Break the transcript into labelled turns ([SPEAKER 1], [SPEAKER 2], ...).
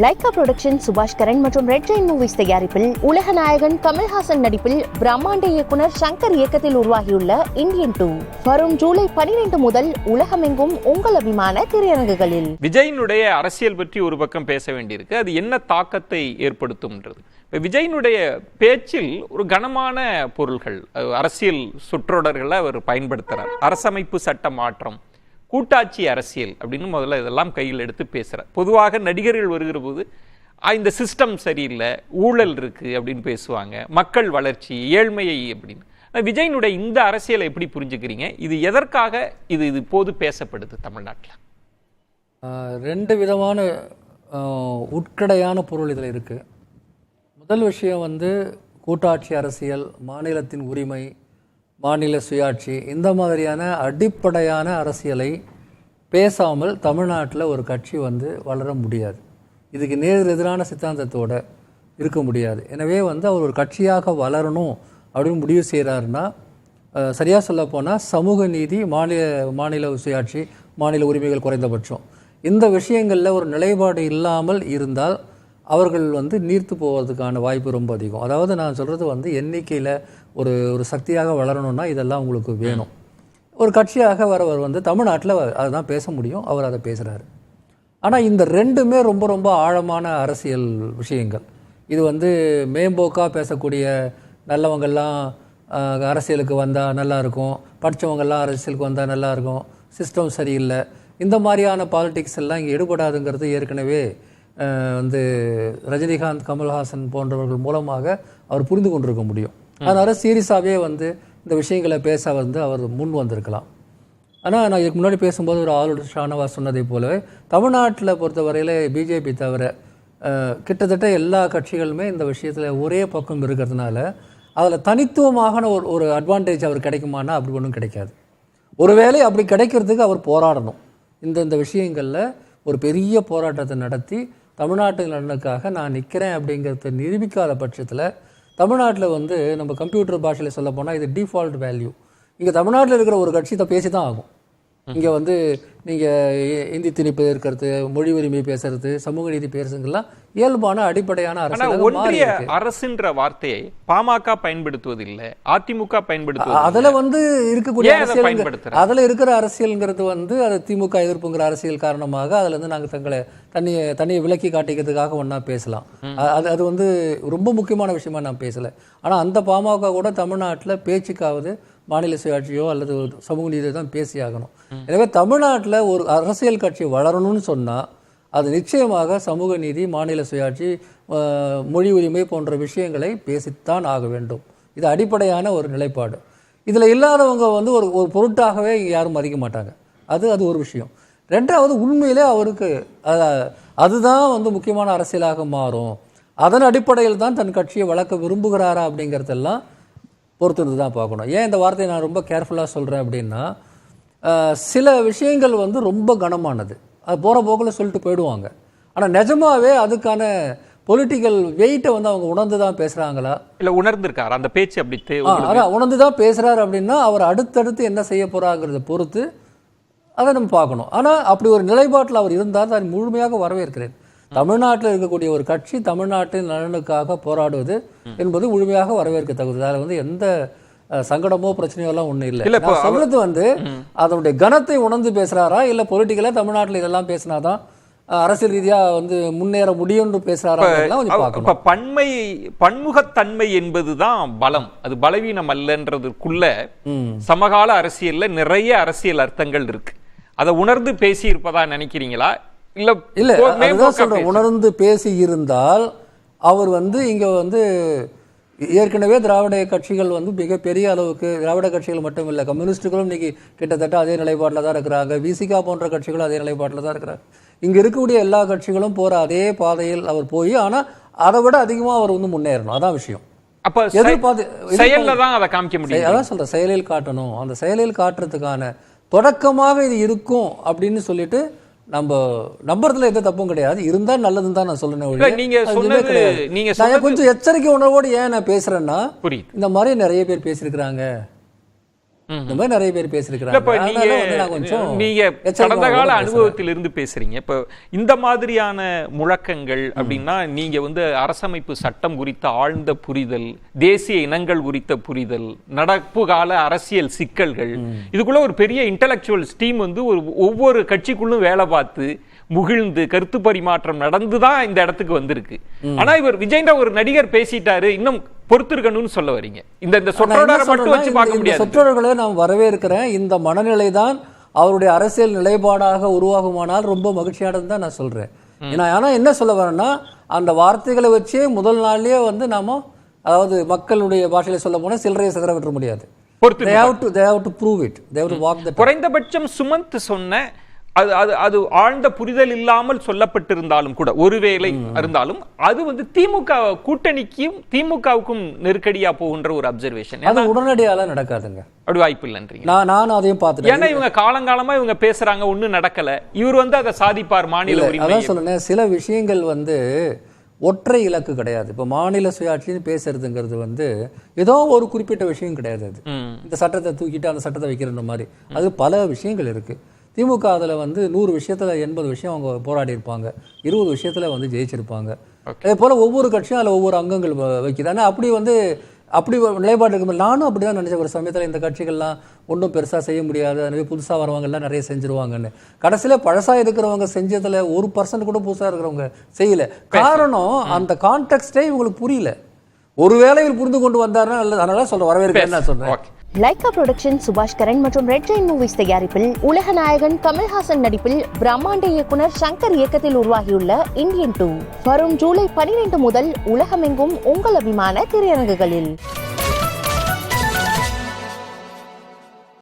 [SPEAKER 1] Lyca production சுபாஷ் கரன் மற்றும் red Jain movies தயாரிப்பில் உலக நாயகன் கமல்ஹாசன் நடிப்பில் பிரம்மாண்ட இயக்குனர் சங்கர் இயக்கத்தில் உருவாகியுள்ள இந்தியன் 2 வரும் ஜூலை 12 முதல் உலகமெங்கும் உங்கள் அபிமான திரையரங்குகளில்.
[SPEAKER 2] விஜயினுடைய அரசியல் பற்றி ஒரு பக்கம் பேச வேண்டியிருக்கு. அது என்ன தாக்கத்தை ஏற்படுத்தும்ன்றது. விஜயினுடைய பேச்சில் ஒரு கனமான பொருள்கள், அரசியல் சொற்றொடர்களை அவர் பயன்படுத்துறார். அரசமைப்பு சட்ட மாற்றம், கூட்டாட்சி அரசியல் அப்படின்னு முதல்ல இதெல்லாம் கையில் எடுத்து பேசுகிறார். பொதுவாக நடிகர்கள் வருகிற போது இந்த சிஸ்டம் சரியில்லை, ஊழல் இருக்கு அப்படின்னு பேசுவாங்க, மக்கள் வளர்ச்சி, ஏழ்மையை அப்படின்னு. விஜயினுடைய இந்த அரசியலை எப்படி புரிஞ்சுக்கிறீங்க? இது எதற்காக இது இப்போது பேசப்படுது தமிழ்நாட்டில்?
[SPEAKER 3] ரெண்டு விதமான உட்கடையான பொருள் இதில் இருக்கு. முதல் விஷயம் கூட்டாட்சி அரசியல், மாநிலத்தின் உரிமை, மாநில சுயாட்சி, இந்த மாதிரியான அடிப்படையான அரசியலை பேசாமல் தமிழ்நாட்டில் ஒரு கட்சி வளர முடியாது. இதுக்கு நேர் எதிரான சித்தாந்தத்தோடு இருக்க முடியாது. எனவே அவர் ஒரு கட்சியாக வளரணும் அப்படின்னு முடிவு செய்கிறாருன்னா, சரியாக சொல்ல போனால் சமூக நீதி, மாநில சுயாட்சி, மாநில உரிமைகள் குறைந்தபட்சம், இந்த விஷயங்களில் ஒரு நிலைப்பாடு இல்லாமல் இருந்தால் அவர்கள் நீர்த்து போவதுக்கான வாய்ப்பு ரொம்ப அதிகம். அதாவது நான் சொல்கிறது எண்ணிக்கையில் ஒரு சக்தியாக வளரணும்னா இதெல்லாம் உங்களுக்கு வேணும். ஒரு கட்சியாக வரவர் தமிழ்நாட்டில் அதுதான் பேச முடியும். அவர் அதை பேசுகிறாரு. ஆனால் இந்த ரெண்டுமே ரொம்ப ரொம்ப ஆழமான அரசியல் விஷயங்கள். இது மேம்போக்காக பேசக்கூடிய நல்லவங்கள்லாம் அரசியலுக்கு வந்தால் நல்லாயிருக்கும், படித்தவங்கள்லாம் அரசியலுக்கு வந்தால் நல்லாயிருக்கும், சிஸ்டம் சரியில்லை, இந்த மாதிரியான பாலிடிக்ஸ் எல்லாம் இங்கே ஈடுபடாதுங்கிறது ஏற்கனவே ரஜினிகாந்த், கமல்ஹாசன் போன்றவர்கள் மூலமாக அவர் புரிந்து கொண்டிருக்க முடியும். அதனால் சீரியஸாகவே இந்த விஷயங்களை பேச அவர் முன் வந்திருக்கலாம். ஆனால் நான் இதுக்கு முன்னாடி பேசும்போது ஒரு ஆளுநர் ஷானவாஸ் சொன்னதை போலவே தமிழ்நாட்டில் பொறுத்தவரையில் பிஜேபி தவிர கிட்டத்தட்ட எல்லா கட்சிகளுமே இந்த விஷயத்தில் ஒரே பக்கம் இருக்கிறதுனால அதில் தனித்துவமான ஒரு அட்வான்டேஜ் அவர் கிடைக்குமானா அப்படி ஒன்றும் கிடைக்காது. ஒருவேளை அப்படி கிடைக்கிறதுக்கு அவர் போராடணும். இந்த விஷயங்களில் ஒரு பெரிய போராட்டத்தை நடத்தி தமிழ்நாட்டு நலனுக்காக நான் நிற்கிறேன் அப்படிங்கிறத நிரூபிக்காத பட்சத்தில் தமிழ்நாட்டில் நம்ம கம்ப்யூட்டர் பாஷையில் சொல்ல போனால் இது டிஃபால்ட் வேல்யூ. இங்கே தமிழ்நாட்டில் இருக்கிற ஒரு கட்சி தான் பேசி தான் ஆகும். இங்கே நீங்கள் இந்தி திணிப்பு இருக்கிறது, மொழி உரிமை பேசுறது, சமூக நீதி பேசுறதுலாம் இயல்பான அடிப்படையான
[SPEAKER 2] ஒன்றிய அரசுன்ற வார்த்தையை பாமக பயன்படுத்துவதில்லை, அதிமுக பயன்படுத்துவது.
[SPEAKER 3] அதில் இருக்கக்கூடிய அரசியல், அதில் இருக்கிற அரசியல்ங்கிறது அது திமுக எதிர்ப்புங்கிற அரசியல் காரணமாக அதில் நாங்கள் தங்களை தனியை விலக்கி காட்டிக்கிறதுக்காக ஒன்றா பேசலாம். அது ரொம்ப முக்கியமான விஷயமா நான் பேசலை. ஆனால் அந்த பாமக கூட தமிழ்நாட்டில் பேச்சுக்காவது மாநில சுயாட்சியோ அல்லது சமூக நீதியோ தான் பேசியாகணும். எனவே தமிழ்நாட்டில் ஒரு அரசியல் கட்சி வளரணும்னு சொன்னால் அது நிச்சயமாக சமூக நீதி, மாநில சுயாட்சி, மொழி உரிமை போன்ற விஷயங்களை பேசித்தான் ஆக வேண்டும். இது அடிப்படையான ஒரு நிலைப்பாடு. இதில் இல்லாதவங்க ஒரு பொருட்டாகவே யாரும் மதிக்க மாட்டாங்க. அது ஒரு விஷயம். ரெண்டாவது, உண்மையிலே அவருக்கு அதுதான் முக்கியமான அரசியலாக மாறும். அதன் அடிப்படையில் தான் தன் கட்சியை வளர்க்க விரும்புகிறாரா அப்படிங்கிறதெல்லாம் பொறுத்து தான் பார்க்கணும். ஏன் இந்த வார்த்தையை நான் ரொம்ப கேர்ஃபுல்லாக சொல்கிறேன் அப்படின்னா, சில விஷயங்கள் ரொம்ப கனமானது, அது போகிற போக்கில் சொல்லிட்டு போயிடுவாங்க. ஆனால் நிஜமாவே அதுக்கான பொலிட்டிக்கல் வெயிட்டை அவங்க உணர்ந்து தான் பேசுகிறாங்களா,
[SPEAKER 2] இல்லை உணர்ந்துருக்காரு அந்த பேச்சு அப்படி
[SPEAKER 3] அதான் உணர்ந்து தான் பேசுகிறாரு அப்படின்னா அவர் அடுத்தடுத்து என்ன செய்ய போகிறாங்கிறத பொறுத்து அதை நம்ம பார்க்கணும். ஆனால் அப்படி ஒரு நிலைப்பாட்டில் அவர் இருந்தால் அதை முழுமையாக வரவேற்கிறேன். தமிழ்நாட்டில் இருக்கக்கூடிய ஒரு கட்சி தமிழ்நாட்டின் நலனுக்காக போராடுவது என்பது முழுமையாக வரவேற்க தகுதி. அதில் எந்த சங்கடமோ பிரச்சனையோ எல்லாம் ஒன்றும் இல்லை. சொல்றது அதனுடைய கனத்தை உணர்ந்து பேசுறாரா, இல்லை பொலிட்டிக்கலாக தமிழ்நாட்டில் இதெல்லாம் பேசினாதான் அரசியல் ரீதியாக முன்னேற முடியும்னு பேசுறாரா?
[SPEAKER 2] பன்முகத்தன்மை என்பதுதான் பலம், அது பலவீனம் அல்லன்றதுக்குள்ள சமகால அரசியல்ல நிறைய அரசியல் அர்த்தங்கள் இருக்கு. அதை உணர்ந்து பேசி இருப்பதா நினைக்கிறீங்களா?
[SPEAKER 3] இல்ல சொல்றேன், உணர்ந்து பேசி இருந்தால் அவர் இங்க ஏற்கனவே திராவிட கட்சிகள் மிகப்பெரிய அளவுக்கு, திராவிட கட்சிகள் மட்டும் இல்லை, கம்யூனிஸ்டுகளும் இன்னைக்கு கிட்டத்தட்ட அதே நிலைப்பாட்டில் தான் இருக்கிறாங்க, விசிகா போன்ற கட்சிகளும் அதே நிலைப்பாட்டில் தான் இருக்கிறாங்க. இங்க இருக்கக்கூடிய எல்லா கட்சிகளும் போற அதே பாதையில் அவர் போய், ஆனா அதை விட அதிகமா அவர் முன்னேறணும். அதான் விஷயம்.
[SPEAKER 2] அப்ப செயல்ல தான் அதை காமிக்க முடியும்.
[SPEAKER 3] அதான் சொல்றேன், செயலில் காட்டணும். அந்த செயலில் காட்டுறதுக்கான தொடக்கமாக இது இருக்கும் அப்படின்னு சொல்லிட்டு நம்ம நம்புறதுல எந்த தப்பும் கிடையாது. இருந்தா நல்லதுன்னு தான் நான் சொல்றேன். நீங்க கொஞ்சம் எச்சரிக்கை உணர்வோடு ஏன் நான் பேசுறேன்னா, இந்த மாதிரி நிறைய பேர் பேசியிருக்கிறாங்க. இந்த மாதிரி நிறைய பேர் பேசியிருக்கிறாங்க.
[SPEAKER 2] இப்ப நீங்க கடந்த கால அனுபவத்திலிருந்து பேசுறீங்க. இப்ப இந்த மாதிரியான முழக்கங்கள் அப்படின்னா நீங்க வந்து அரசமைப்பு சட்டம் குறித்த ஆழ்ந்த புரிதல், தேசிய இனங்கள் குறித்த புரிதல், நடப்பு கால அரசியல் சிக்கல்கள், இதுக்குள்ள ஒரு பெரிய இன்டெலெக்சுவல் டீம் வந்து ஒவ்வொரு கட்சிக்குள்ளும் வேலை பார்த்து முகிழ்ந்து கருத்து பரிமாற்றம் நடந்துதான் இந்த இடத்துக்கு வந்திருக்கு. ஆனா இவர் விஜய்ன்ற ஒரு நடிகர் பேசிட்டாரு, இன்னும் பொறுத்திருக்கணும்னு சொல்ல வரீங்க. இந்த சொற்றொடரை மட்டும் வச்சு பார்க்க முடியாது.
[SPEAKER 3] சொற்றொடர்களை நான் வரவேற்கிறேன். இந்த மனநிலை தான் அவருடைய அரசியல் நிலைப்பாடாக உருவாகுமானால் ரொம்ப மகிழ்ச்சியானது தான் நான் சொல்றேன். ஆனா என்ன சொல்ல வரேன்னா, அந்த வார்த்தைகளை வச்சு முதல் நாள்லயே வந்து நாம, அதாவது மக்களுடைய பாஷையில சொல்ல போனா சில்லறையை சிதற விட்டுற முடியாது.
[SPEAKER 2] குறைந்தபட்சம் சுமந்த் சொன்ன அது ஆழ்ந்த புரிதல் இல்லாமல் சொல்லப்பட்டிருந்தாலும் கூட, ஒருவேளை இருந்தாலும் அது வந்து திமுக கூட்டணிக்கும் திமுகவுக்கும் நெருக்கடியா போகின்ற ஒரு அப்சர்வேஷன்.
[SPEAKER 3] அது உடனடியால நடக்காதுங்க,
[SPEAKER 2] அப்படி வாய்ப்பு இல்லைன்றீங்க.
[SPEAKER 3] நான் அதையும் பார்த்துட்டேன்.
[SPEAKER 2] ஏன்னா இவங்க காலங்காலமா இவங்க பேசுறாங்க, ஒண்ணும் நடக்கல, இவர் வந்து அதை சாதிப்பார் மாநில உரிமை.
[SPEAKER 3] அதான் சொல்லுங்க, சில விஷயங்கள் வந்து ஒற்றை இலக்கு கிடையாது. இப்போ மாநில சுயாட்சின்னு பேசுறதுங்கிறது வந்து ஏதோ ஒரு குறிப்பிட்ட விஷயம் கிடையாது. அது இந்த சட்டத்தை தூக்கிட்டு அந்த சட்டத்தை வைக்கிற மாதிரி அது பல விஷயங்கள் இருக்கு. திமுக அதில் வந்து 100 விஷயத்தில் 80 விஷயம் அவங்க போராடி இருப்பாங்க, 20 விஷயத்தில் வந்து ஜெயிச்சிருப்பாங்க. அதே போல் ஒவ்வொரு கட்சியும் அதில் ஒவ்வொரு அங்கங்கள் வைக்குது. ஆனால் அப்படி நிலைப்பாடு இருக்கும். நானும் அப்படி தான் நினச்சேன் ஒரு சமயத்தில், இந்த கட்சிகள்லாம் ஒன்றும் பெருசாக செய்ய முடியாது, எனவே புதுசாக வரவங்கெல்லாம் நிறைய செஞ்சுருவாங்கன்னு. கடைசியில் பழசாக இருக்கிறவங்க செஞ்சதில் 1% கூட புதுசாக இருக்கிறவங்க செய்யலை. காரணம் அந்த கான்டெக்ஸ்டே இவங்களுக்கு புரியல. ஒருவேளை இவர் புரிந்து கொண்டு வந்தாருன்னா நல்லது. அதனால சொல்கிறேன், வரவேற்கிறேன் நான் சொல்கிறேன்.
[SPEAKER 1] லைகா புரொடக்ஷன் சுபாஷ் கரன் மற்றும் ரெட் ஜெயின் மூவிஸ் தயாரிப்பில் உலக நாயகன் கமல்ஹாசன் நடிப்பில் பிரம்மாண்ட இயக்குனர் சங்கர் இயக்கத்தில் உருவாகியுள்ள இந்தியன் 2 வரும் ஜூலை 12 முதல் உலகமெங்கும் உங்கள் அபிமான திரையரங்குகளில்.